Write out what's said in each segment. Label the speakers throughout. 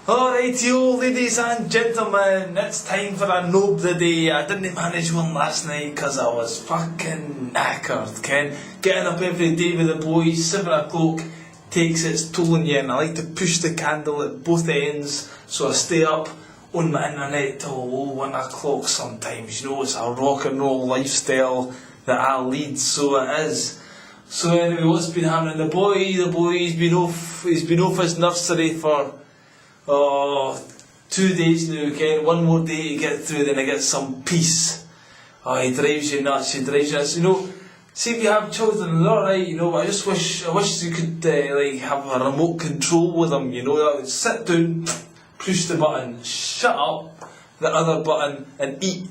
Speaker 1: Alright, you ladies and gentlemen, it's time for a Nob Today. I didn't manage one last night because I was fucking knackered, Ken. Getting up every day with the boys, 7 o'clock takes its toll on you, and I like to push the candle at both ends, so I stay up on my internet till 1 o'clock sometimes. You know, it's a rock and roll lifestyle that I lead, so it is. So anyway, what's been happening? The boy's been off, he's been off his nursery for 2 days now, Ken. One more day to get through, then I get some peace. Oh, he drives you nuts, You know, see if you have children, they're alright, you know, but I wish you could have a remote control with them, you know, that would sit down, push the button, shut up, the other button, and eat.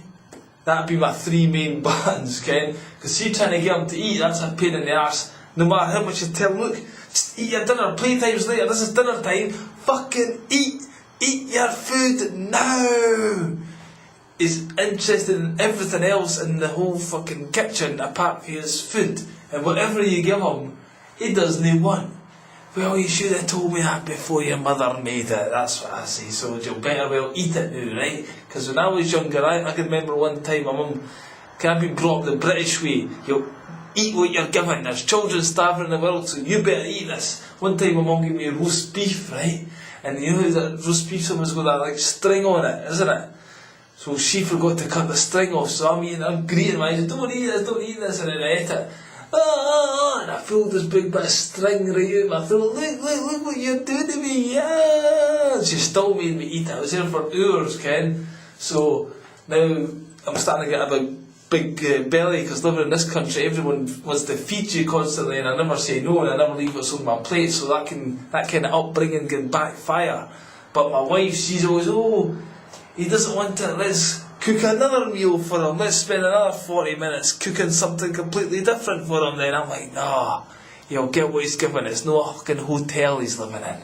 Speaker 1: That'd be my 3 main buttons, Ken. Because see, trying to get them to eat, that's a pain in the arse. No matter how much you tell them, look, just eat your dinner, playtime's later, this is dinner time, fucking eat your food now. He's interested in everything else in the whole fucking kitchen apart from his food. And whatever you give him, he doesn't want. Well, you should have told me that before your mother made it, that's what I say. So you'll better well eat it now, right? Because when I was younger, I can remember one time my mum, I've been brought up the British way. You'll eat what you're given. There's children starving in the world, so you better eat this. One time my mum gave me roast beef, right? And you know that roast beef sometimes got that string on it, isn't it? So she forgot to cut the string off, so I'm greeting my eyes, don't eat this, and then I ate it. And I feel this big bit of string right out my throat. Look what you're doing to me, yeah! She still made me eat it. I was there for hours, Ken. So now I'm starting to get a big belly, because living in this country, everyone wants to feed you constantly, and I never say no, and I never leave what's on my plate, so that kind of upbringing can backfire. But my wife, she's always, he doesn't want it, let's cook another meal for him, let's spend another 40 minutes cooking something completely different for him. Then I'm like, nah, he'll get what he's given, it's no fucking hotel he's living in.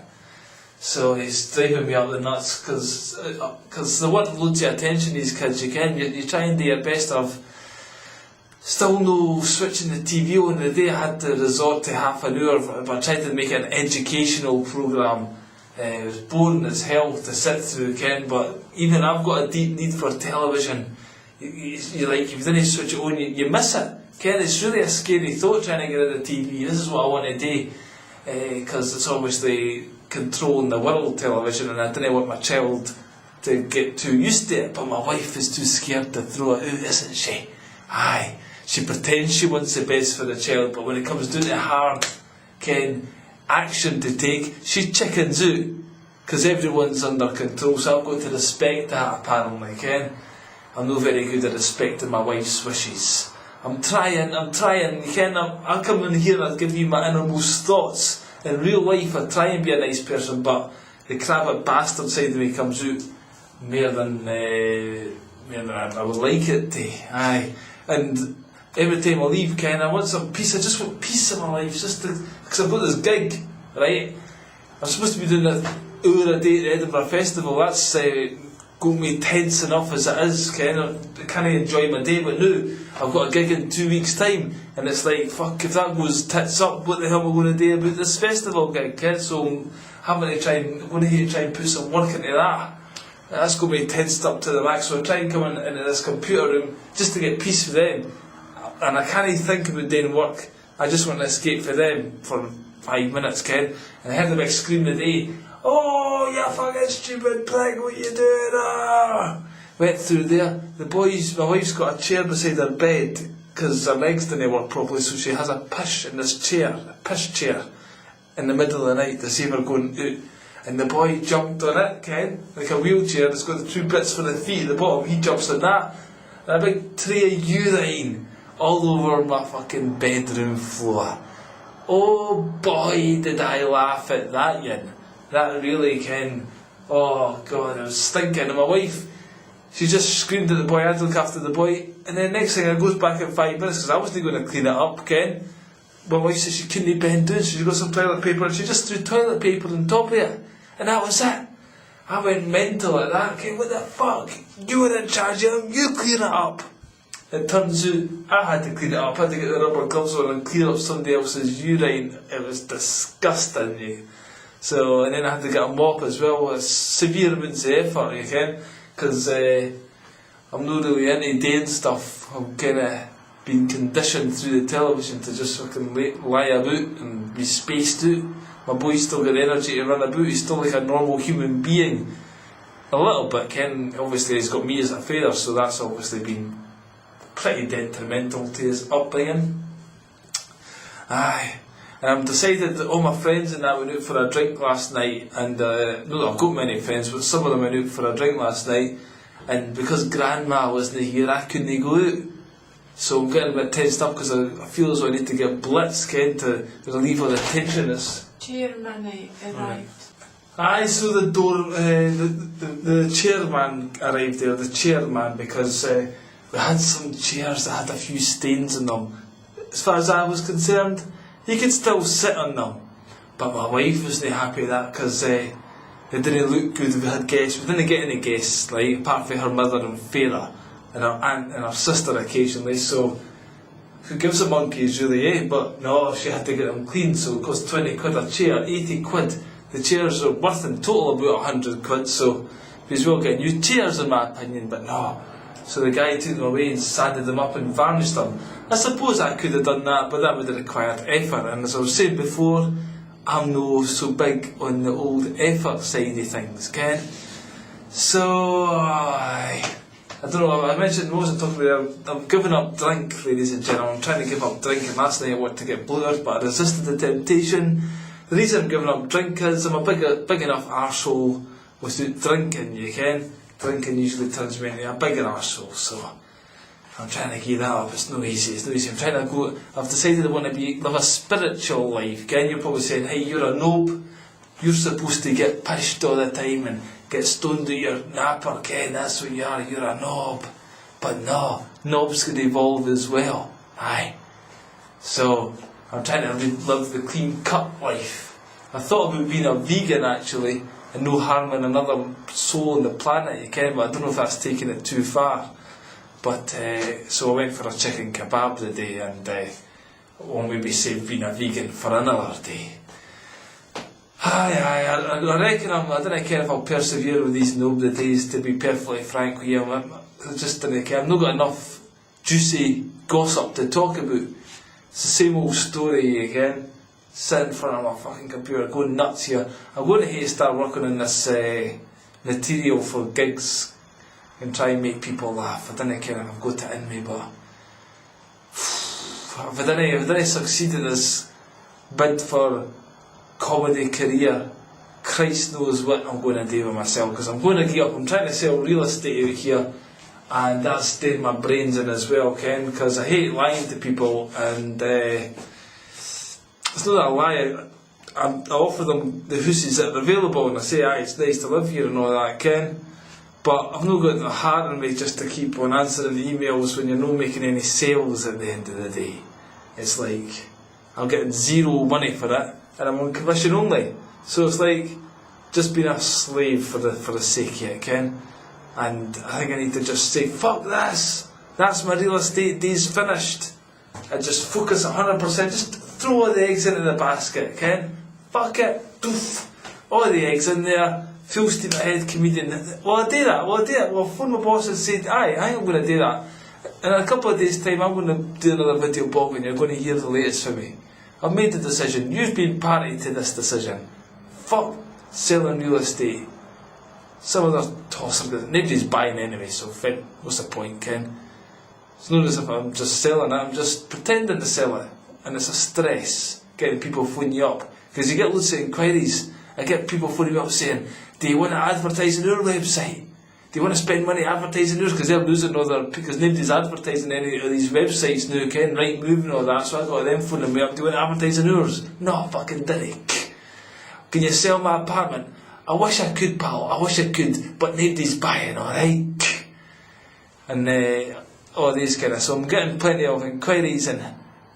Speaker 1: So he's driving me up the nuts, because they want loads of attention, these kids. You try and do your best of still no switching the TV on. The day I had to resort to half an hour, but I tried to make it an educational programme. It was boring as hell to sit through, Ken, but even I've got a deep need for television. You like, if you didn't switch it on, you miss it. Ken, it's really a scary thought trying to get rid of the TV. This is what I want to do, because it's obviously controlling the world, television, and I didn't want my child to get too used to it, but my wife is too scared to throw it out, isn't she? Aye, she pretends she wants the best for the child, but when it comes down to hard, Ken, action to take, she chickens out, because everyone's under control, so I've got to respect that apparently, Ken. I'm not very good at respecting my wife's wishes. I'm trying, Ken. I'll come in here and I'll give you my innermost thoughts. In real life I try and be a nice person, but the crabbit bastard side of me comes out more than I would like it to. Aye. And every time I leave, Ken, I want some peace. I just want peace in my life, because I've got this gig, right? I'm supposed to be doing an hour a day at the Edinburgh Festival. That's got me tense enough as it is, Ken. I can't enjoy my day, but now I've got a gig in 2 weeks' time, and it's like, fuck, if that goes tits up, what the hell am I going to do about this festival gig, Ken? So I'm going to try and put some work into that. That's got me tensed up to the max, so I try and come into this computer room just to get peace for them. And I can't even think about doing work. I just want to escape for them for 5 minutes, Ken. And I heard the big scream today, "Oh, you fucking stupid pig, what you doing?" Went through there. My wife's got a chair beside her bed, because her legs didn't work properly, so she has a pish in this chair, a pish chair, in the middle of the night to save her going out. And the boy jumped on it, Ken, like a wheelchair. It's got the 2 bits for the feet at the bottom. He jumps on that. And a big tray of urine all over my fucking bedroom floor. Oh boy, did I laugh at that, yin. That really, Ken, oh God, it was stinking. And my wife, she just screamed at the boy. I had to look after the boy. And then next thing, I goes back in 5 minutes, because I wasn't going to clean it up, Ken. My wife said she couldn't bend down, so she got some toilet paper, and she just threw toilet paper on top of it. And that was it. I went mental at that, Ken. What the fuck? You were in charge of him, you clean it up. It turns out I had to clean it up. I had to get the rubber gloves on and clear up somebody else's urine. It was disgusting. So, and then I had to get a mop as well. It's severe amounts of effort, you can, because I'm not really into doing stuff. I'm kind of been conditioned through the television to just fucking lie about and be spaced out. My boy's still got energy to run about. He's still like a normal human being. A little bit, Ken. Obviously, he's got me as a father, so that's obviously been pretty detrimental to his upbringing. Aye. And I've decided that all my friends and that went out for a drink last night, and not that I've got many friends, but some of them went out for a drink last night, and because Grandma wasn't here, I couldn't go out. So I'm getting a bit tensed up because I feel as though I need to get blitzed, Ken, to relieve all the tension.
Speaker 2: Chairman arrived.
Speaker 1: Aye, so the door, the chairman arrived there, the chairman, because we had some chairs that had a few stains in them. As far as I was concerned, you could still sit on them. But my wife wasn't happy with that because they didn't look good if we had guests. We didn't get any guests, like, apart from her mother and father, and her aunt and her sister occasionally, so who gives a monkeys really, eh? But no, she had to get them cleaned, so it cost 20 quid a chair, 80 quid. The chairs are worth in total about 100 quid, so we as well get new chairs in my opinion, but no. So the guy took them away and sanded them up and varnished them. I suppose I could have done that, but that would have required effort, and as I was saying before, I'm no so big on the old effort side of things, Ken. So, I don't know, I mentioned, what was I talking about? I'm giving up drink, ladies and gentlemen. I'm trying to give up drinking. Last night I wanted to get bluered, but I resisted the temptation. The reason I'm giving up drink is I'm a big enough arsehole without drinking, you can. Drinking usually turns me into a bigger arsehole, so I'm trying to give that up. It's no easy, I'm trying to go, I've decided I want to live a spiritual life, Ken. You're probably saying, hey, you're a Nob, you're supposed to get pissed all the time and get stoned at your napper, Ken, that's what you are, you're a Nob. But no, Nob's going to evolve as well, aye. So, I'm trying to live the clean cut life. I thought about being a vegan actually, and no harming another soul on the planet, you can, but I don't know if that's taking it too far. But, so I went for a chicken kebab today, and I'll maybe save being a vegan for another day. I reckon I don't care if I'll persevere with these Nob Todays, to be perfectly frank with you. I just don't care. I've not got enough juicy gossip to talk about. It's the same old story again. Sit in front of my fucking computer, going nuts here. I'm going to hate to start working on this material for gigs and try and make people laugh. I don't care if I've got it in me, but if I didn't succeed in this bid for comedy career, Christ knows what I'm going to do with myself, because I'm going to get up. I'm trying to sell real estate out here, and that's doing my brains in as well, Ken, because I hate lying to people, and it's not that I lie. I offer them the houses that are available, and I say, aye, it's nice to live here and all that, Ken, but I've not got the heart in me just to keep on answering emails when you're not making any sales at the end of the day. It's like, I'm getting zero money for it, and I'm on commission only. So it's like just being a slave for the sake of it, Ken. And I think I need to just say, fuck this. That's my real estate days finished. And just focus 100%. Just throw all the eggs into the basket, Ken. Fuck it. Doof. All the eggs in there. Full steam ahead comedian. Well, I do that. Well, phone my boss and say, aye, I am going to do that. In a couple of days' time, I'm going to do another video blog and you're going to hear the latest from me. I've made the decision. You've been party to this decision. Fuck selling real estate. Some other toss, nobody's buying anyway, so what's the point, Ken? It's not as if I'm just selling it, I'm just pretending to sell it. And it's a stress getting people phoning you up. Because you get loads of inquiries. I get people phoning me up saying, do you want to advertise on our website? Do you want to spend money advertising yours? Because they're losing all their, because nobody's advertising any of these websites now, Ken, right, moving all that, so I got them phoning me up, do you want to advertise on yours? No, fucking didn't. Can you sell my apartment? I wish I could, pal, I wish I could, but nobody's buying, alright? And all these kind of, so I'm getting plenty of inquiries and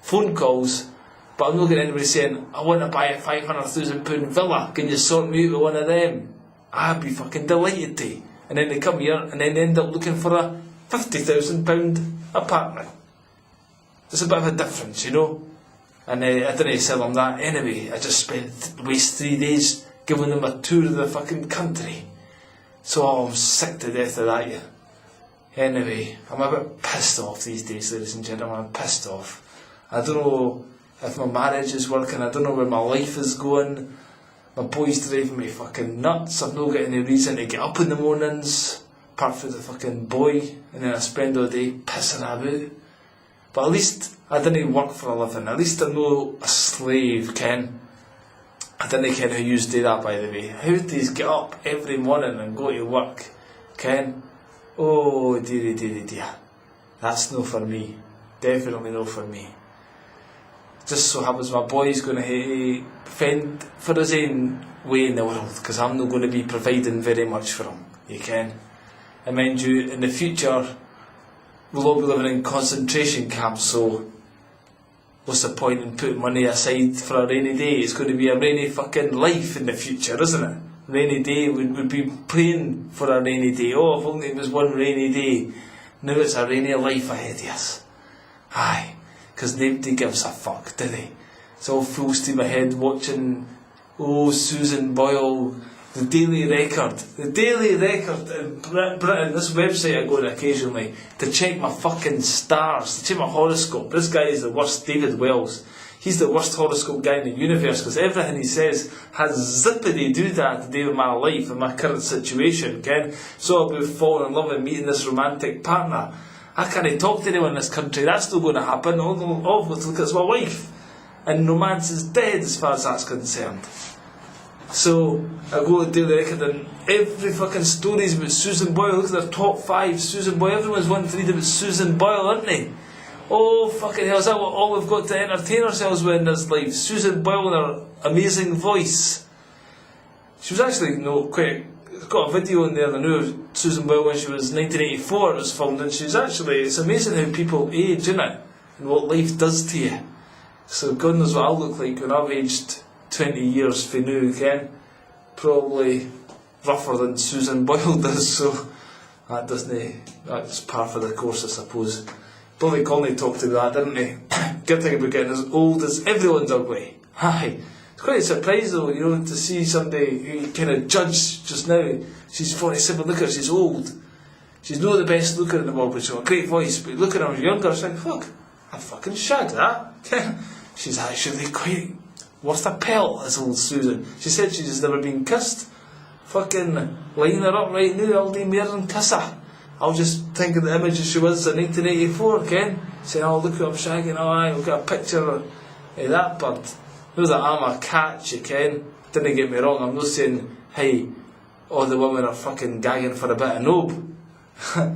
Speaker 1: phone calls, but I'm not getting anybody saying, I want to buy a £500,000 villa, can you sort me out with one of them? I'd be fucking delighted to. And then they come here and then end up looking for a £50,000 apartment. There's a bit of a difference, you know. And I didn't sell them that anyway. I just waste 3 days giving them a tour of the fucking country. So I'm sick to death of that, yeah. Anyway, I'm a bit pissed off these days, ladies and gentlemen. I'm pissed off. I don't know if my marriage is working. I don't know where my life is going. My boy's driving me fucking nuts. I've not got any reason to get up in the mornings, apart from the fucking boy, and then I spend all day pissing about. But at least I didn't work for a living. At least I'm not a slave, Ken. I didn't care how you do that, by the way. How do you get up every morning and go to work, Ken? Oh, dearie, dearie, dear. That's no for me. Definitely no for me. Just so happens my boy's going to fend for his own way in the world, because I'm not going to be providing very much for him, you can. And mind you, in the future, we'll all be living in concentration camps, so what's the point in putting money aside for a rainy day? It's going to be a rainy fucking life in the future, isn't it? Rainy day, we'd be praying for a rainy day. Oh, if only it was one rainy day. Now it's a rainy life ahead of us. Aye, because nobody gives a fuck, do they? It's all full steam ahead watching, Susan Boyle, the Daily Record. The Daily Record in Britain, this website I go to occasionally to check my fucking stars, to check my horoscope. This guy is the worst, David Wells. He's the worst horoscope guy in the universe, because everything he says has zippity do that to do with my life and my current situation, Ken. So about falling in love and meeting this romantic partner. I can't talk to anyone in this country. That's not going to happen. Obviously, because it's my wife. And romance is dead as far as that's concerned. So I go to Daily Record and every fucking story is about Susan Boyle. Look at their top 5. Susan Boyle. Everyone's wanting to read about Susan Boyle, aren't they? Oh, fucking hell, is that what all we've got to entertain ourselves with in this life? Susan Boyle and her amazing voice. She was actually, got a video in there, I knew of Susan Boyle when she was 1984, it was filmed, and it's amazing how people age, isn't it? And what life does to you. So God knows what I'll look like when I've aged 20 years for now, Ken. Probably rougher than Susan Boyle does, so that's par for the course, I suppose. Billy Connolly talked about that, didn't he? Good thing about getting as old as everyone's ugly. Aye. It's quite a surprise though, to see somebody who you kind of judge just now. She's 47, look at her, she's old. She's not the best looker in the world, but she's got a great voice. But look at her younger, she's like, fuck, I fucking shagged that. She's actually quite worth a pelt, this old Susan. She said she's just never been kissed. Fucking line her up right now, I'll do more than kiss her. I'll just think of the image as she was in 1984, Ken. Saying, oh, look who I'm shagging, oh, aye, we've got a picture of that bird. Know that I'm a catch, you ken. Didn't get me wrong, I'm not saying, hey, all the women are fucking gagging for a bit of Nob.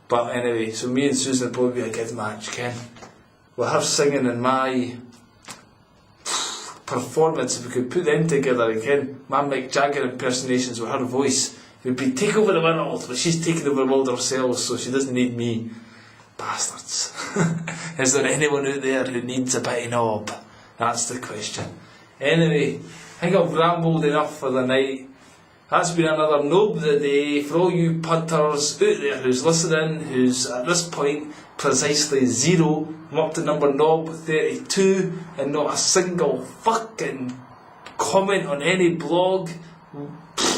Speaker 1: But anyway, so me and Susan would probably be a good match, Ken. With her singing and my performance, if we could put them together again, my Mick Jagger impersonations with her voice, we'd be take over the world, but she's taking over the world herself, so she doesn't need me. Bastards. Is there anyone out there who needs a bit of Nob? That's the question. Anyway, I think I've rambled enough for the night. That's been another Nob Today for all you punters out there who's listening, who's at this point precisely 0. I'm up to number Nob 32 and not a single fucking comment on any blog.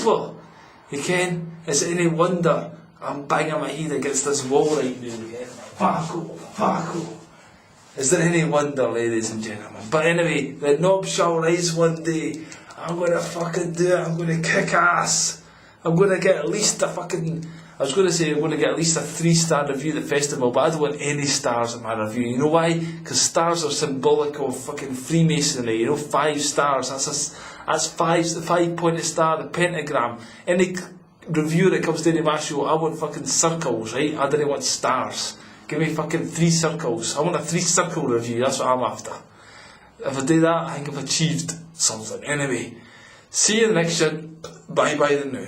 Speaker 1: You ken, is it any wonder I'm banging my head against this wall right now? Fuck. Is there any wonder, ladies and gentlemen? But anyway, the Nob shall rise one day. I'm going to fucking do it. I'm going to kick ass. I'm going to get at least a fucking... I was going to say I'm going to get at least a 3-star review at the festival, but I don't want any stars in my review. You know why? Because stars are symbolic of fucking Freemasonry. 5 stars. That's 5-pointed star, the pentagram. Any review that comes down to my show, I want fucking circles, right? I don't want stars. Give me fucking 3 circles. I want a 3-circle review. That's what I'm after. If I do that, I think I've achieved something. Anyway, see you in the next shit. Bye bye then now.